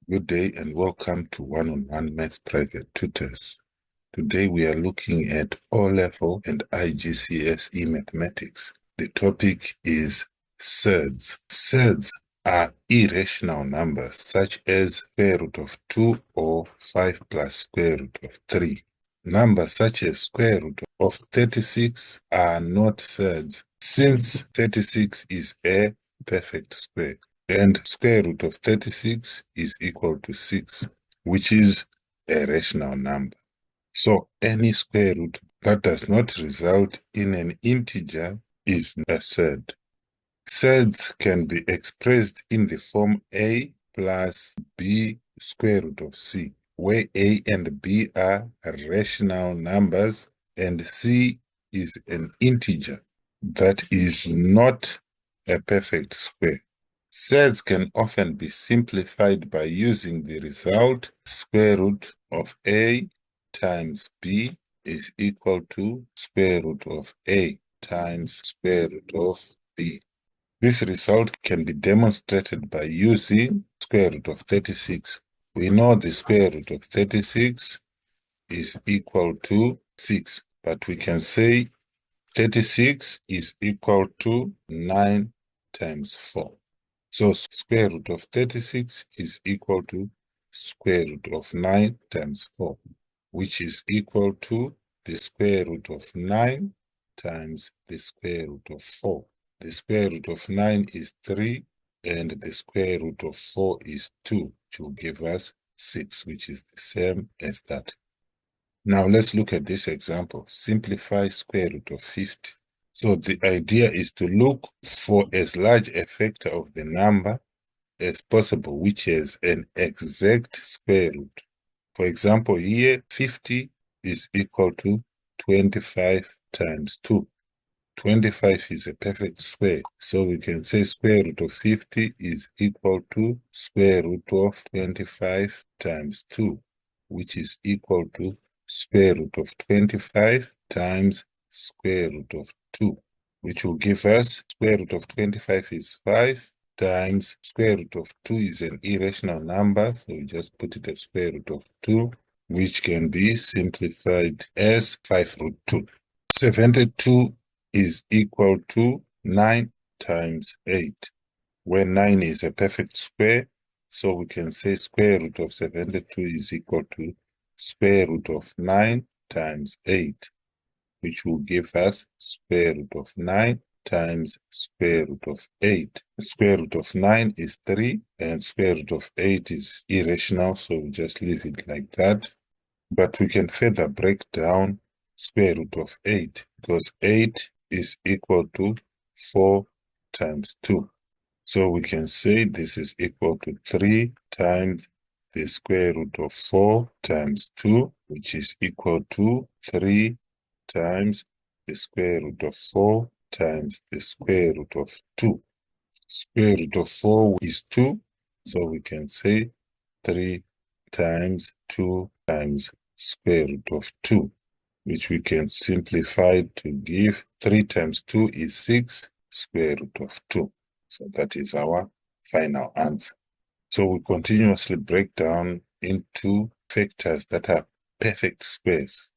Good day and welcome to One-on-One Maths Private Tutors. Today we are looking at O-Level and IGCSE Mathematics. The topic is surds. Surds are irrational numbers such as square root of 2 or 5 plus square root of 3. Numbers such as square root of 36 are not surds since 36 is a perfect square. And square root of 36 is equal to 6, which is a rational number. So any square root that does not result in an integer is a surd. Surds can be expressed in the form a plus b square root of c, where a and b are rational numbers and c is an integer that is not a perfect square. Surds can often be simplified by using the result square root of a times b is equal to square root of a times square root of b. This result can be demonstrated by using square root of 36. We know the square root of 36 is equal to 6, but we can say 36 is equal to 9 times 4. So square root of 36 is equal to square root of 9 times 4, which is equal to the square root of 9 times the square root of 4. The square root of 9 is 3, and the square root of 4 is 2, which will give us 6, which is the same as that. Now let's look at this example. Simplify square root of 50. So the idea is to look for as large a factor of the number as possible, which has an exact square root. For example, here 50 is equal to 25 times 2. 25 is a perfect square, so we can say square root of 50 is equal to square root of 25 times 2, which is equal to square root of 25 times square root of 2, which will give us square root of 25 is 5 times square root of 2 is an irrational number, so we just put it as square root of 2, which can be simplified as 5 root 2. 72 is equal to 9 times 8, where 9 is a perfect square, so we can say square root of 72 is equal to square root of 9 times 8, which will give us square root of 9 times square root of 8. Square root of 9 is 3, and square root of 8 is irrational, so we just leave it like that. But we can further break down square root of 8, because 8 is equal to 4 times 2. So we can say this is equal to 3 times the square root of 4 times 2, which is equal to 3 times the square root of 4 times the square root of 2. Square root of 4 is 2, so we can say 3 times 2 times square root of 2, which we can simplify to give 3 times 2 is 6 square root of 2. So that is our final answer. So we continuously break down into factors that are perfect squares.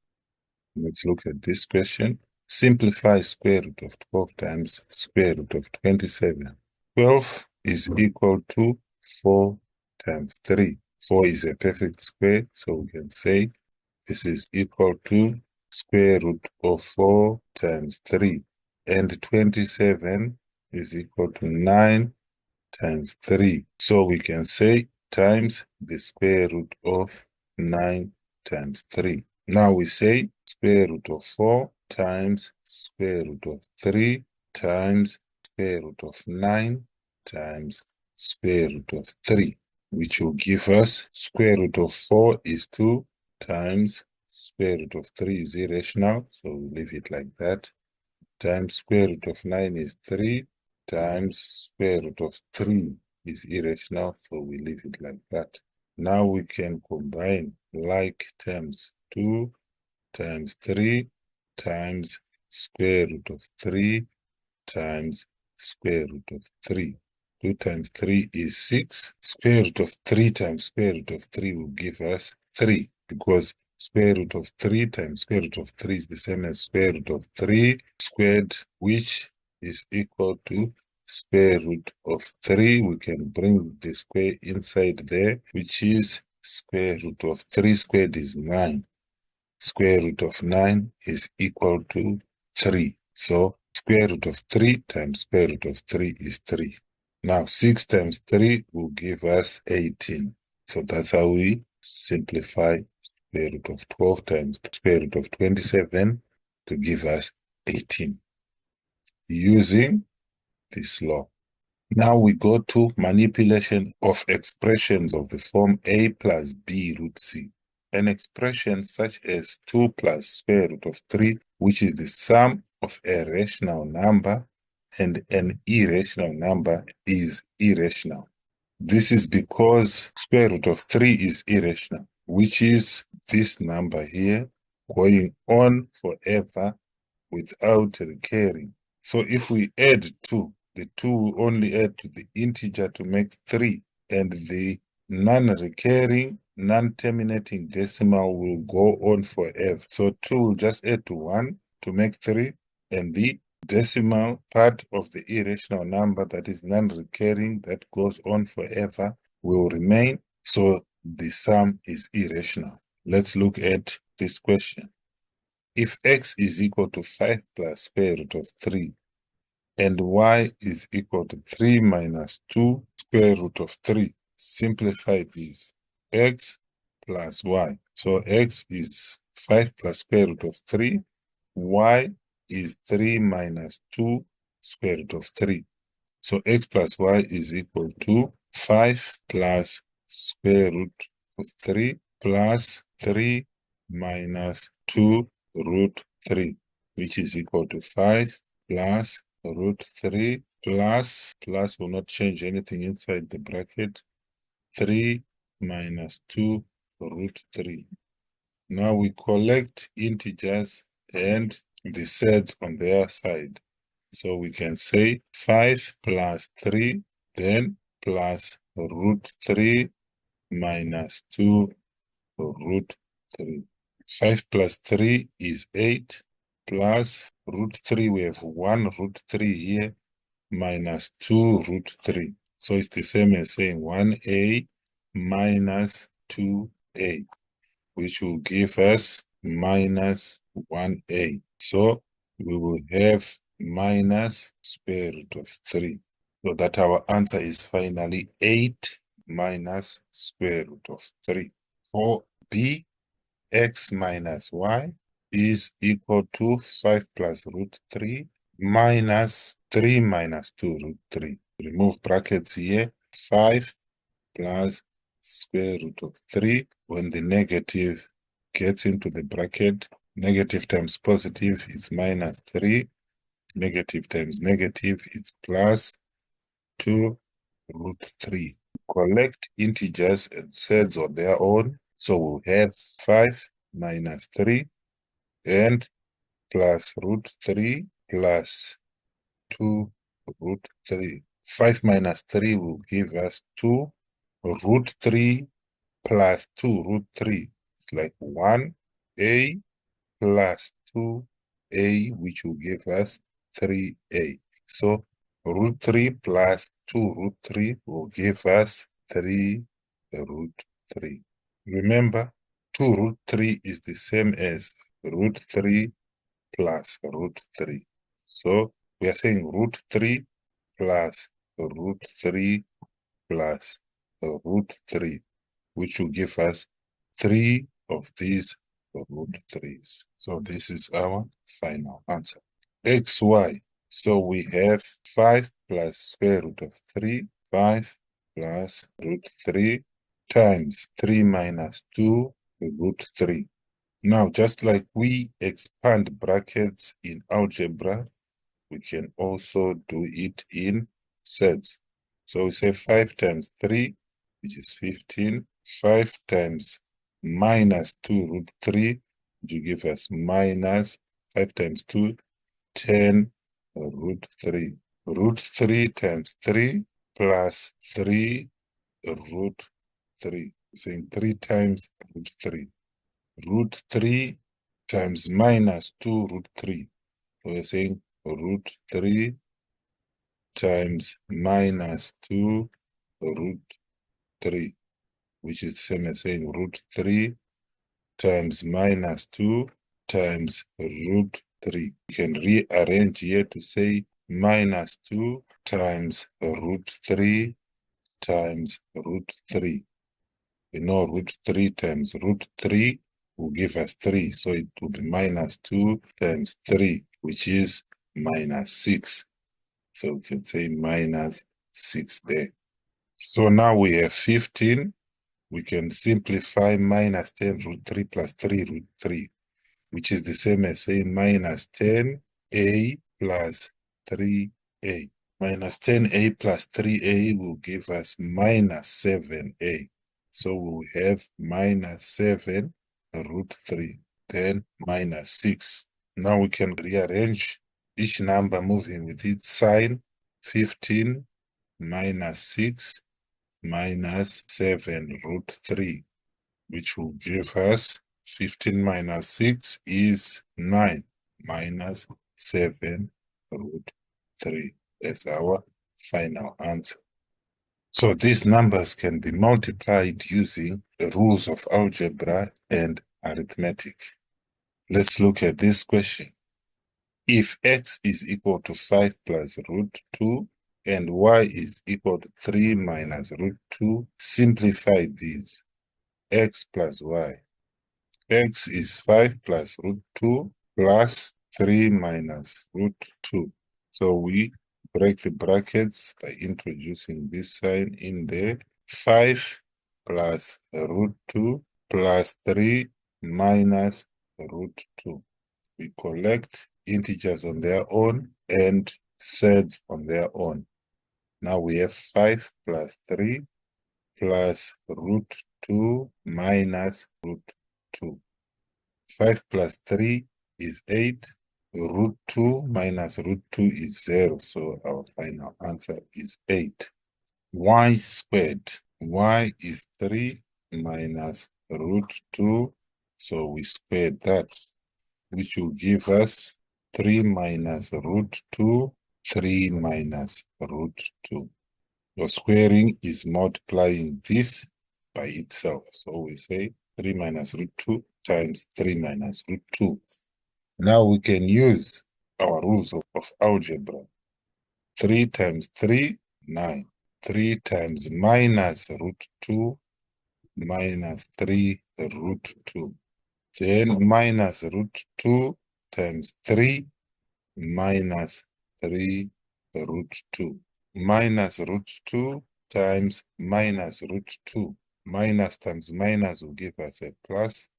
Let's look at this question. Simplify square root of 12 times square root of 27. 12 is equal to 4 times 3. 4 is a perfect square, so we can say this is equal to square root of 4 times 3. And 27 is equal to 9 times 3. So we can say times the square root of 9 times 3. Now we say square root of 4 times square root of 3 times square root of 9 times square root of 3, which will give us square root of 4 is 2 times square root of 3 is irrational, so we leave it like that, times square root of 9 is 3 times square root of 3 is irrational, so we leave it like that. Now we can combine like terms. 2 times 3 times square root of 3 times square root of 3. 2 times 3 is 6. Square root of 3 times square root of 3 will give us 3, because square root of 3 times square root of 3 is the same as square root of 3 squared, which is equal to square root of 3. We can bring the square inside there, which is square root of 3 squared is 9. Square root of 9 is equal to 3. So square root of 3 times square root of 3 is 3. Now 6 times 3 will give us 18. So that's how we simplify square root of 12 times square root of 27 to give us 18 using this law. Now we go to manipulation of expressions of the form a plus b root c. An expression such as 2 plus square root of 3, which is the sum of a rational number and an irrational number, is irrational. This is because square root of 3 is irrational, which is this number here going on forever without recurring. So if we add 2, the 2 will only add to the integer to make 3, and the non-recurring, non-terminating decimal will go on forever. So 2 will just add to 1 to make 3, and the decimal part of the irrational number that is non-recurring, that goes on forever, will remain. So the sum is irrational. Let's look at this question. If x is equal to 5 plus square root of 3 and y is equal to 3 minus 2 square root of 3, simplify this. X plus y. So x is 5 plus square root of 3. Y is 3 minus 2 square root of 3. So x plus y is equal to 5 plus square root of 3 plus 3 minus 2 root 3, which is equal to 5 plus root 3 plus will not change anything inside the bracket, 3 minus 2 root 3. Now we collect integers and the surds on their side. So we can say 5 plus 3, then plus root 3 minus 2 root 3. 5 plus 3 is 8, plus root 3, we have 1 root 3 here, minus 2 root 3. So it's the same as saying 1a minus 2a, which will give us minus 1a. So we will have minus square root of 3. So that our answer is finally 8 minus square root of 3. For b, x minus y is equal to 5 plus root 3 minus 3 minus 2 root 3. Remove brackets here. 5 plus square root of 3. When the negative gets into the bracket, negative times positive is minus 3. Negative times negative is plus 2 root 3. Collect integers and surds on their own. So we'll have 5 minus 3 and plus root 3 plus 2 root 3. 5 minus 3 will give us 2 root 3 plus 2 root 3. It's like 1a plus 2a, which will give us 3a. So root 3 plus 2 root 3 will give us 3 root 3. Remember, 2 root 3 is the same as root 3 plus root 3. So we are saying root 3 plus root 3 plus root 3, which will give us 3 of these root 3s. So this is our final answer. XY. So we have 5 plus square root of 3, 5 plus root 3 times 3 minus 2 root 3. Now, just like we expand brackets in algebra, we can also do it in sets. So we say 5 times 3, which is 15. 5 times minus 2 root 3, which will give us minus 5 times 2, 10 root 3. Root 3 times 3 plus 3 root 3. Saying 3 times root 3. Root 3 times minus 2 root 3. So we're saying root 3 times minus 2 root 3, which is the same as saying root 3 times minus 2 times root 3. You can rearrange here to say minus 2 times root 3 times root 3. We know root 3 times root 3 will give us 3. So it will be minus 2 times 3, which is minus 6. So we can say minus 6 there. So now we have 15. We can simplify minus 10 root 3 plus 3 root 3, which is the same as saying minus 10a plus 3a. Minus 10a plus 3a will give us minus 7a. So we will have minus 7 root 3, then minus 6. Now we can rearrange each number moving with its sign. 15 minus 6 minus 7 root 3, which will give us 15 minus 6 is 9 minus 7 root 3. That's our final answer. So these numbers can be multiplied using the rules of algebra and arithmetic. Let's look at this question. If x is equal to 5 plus root 2 and y is equal to 3 minus root 2, simplify these. X plus y. X is 5 plus root 2 plus 3 minus root 2. So we break the brackets by introducing this sign in there. 5 plus root 2 plus 3 minus root 2. We collect integers on their own and surds on their own. Now we have 5 plus 3 plus root 2 minus root 2. 5 plus 3 is 8. Root 2 minus root 2 is 0. So our final answer is 8. Y squared. Y is 3 minus root 2. So we squared that, which will give us 3 minus root 2, 3 minus root 2. Your squaring is multiplying this by itself. So we say 3 minus root 2 times 3 minus root 2. Now we can use our rules of algebra. 3 times 3, 9. 3 times minus root 2 minus 3 root 2. Then minus root 2 times 3 minus 3 root 2. Minus root 2 times minus root 2. Minus times minus will give us a plus.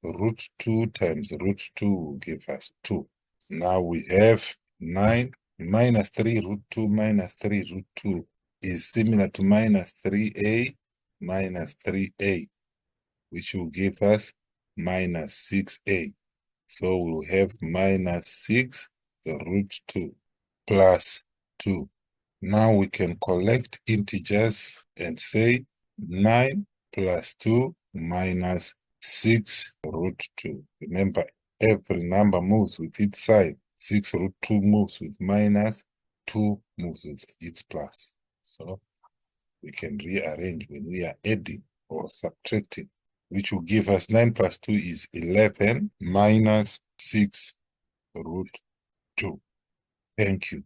Root 2 times root 2 will give us 2. Now we have 9 minus 3 root 2 minus 3 root 2 is similar to minus 3a minus 3a, which will give us minus 6a. So we'll have minus 6 root 2 plus 2. Now we can collect integers and say 9 plus 2 minus 6 root 2. Remember, every number moves with its sign. 6 root 2 moves with minus, 2 moves with its plus. So we can rearrange when we are adding or subtracting, which will give us 9 plus 2 is 11 minus 6 root 2. Thank you.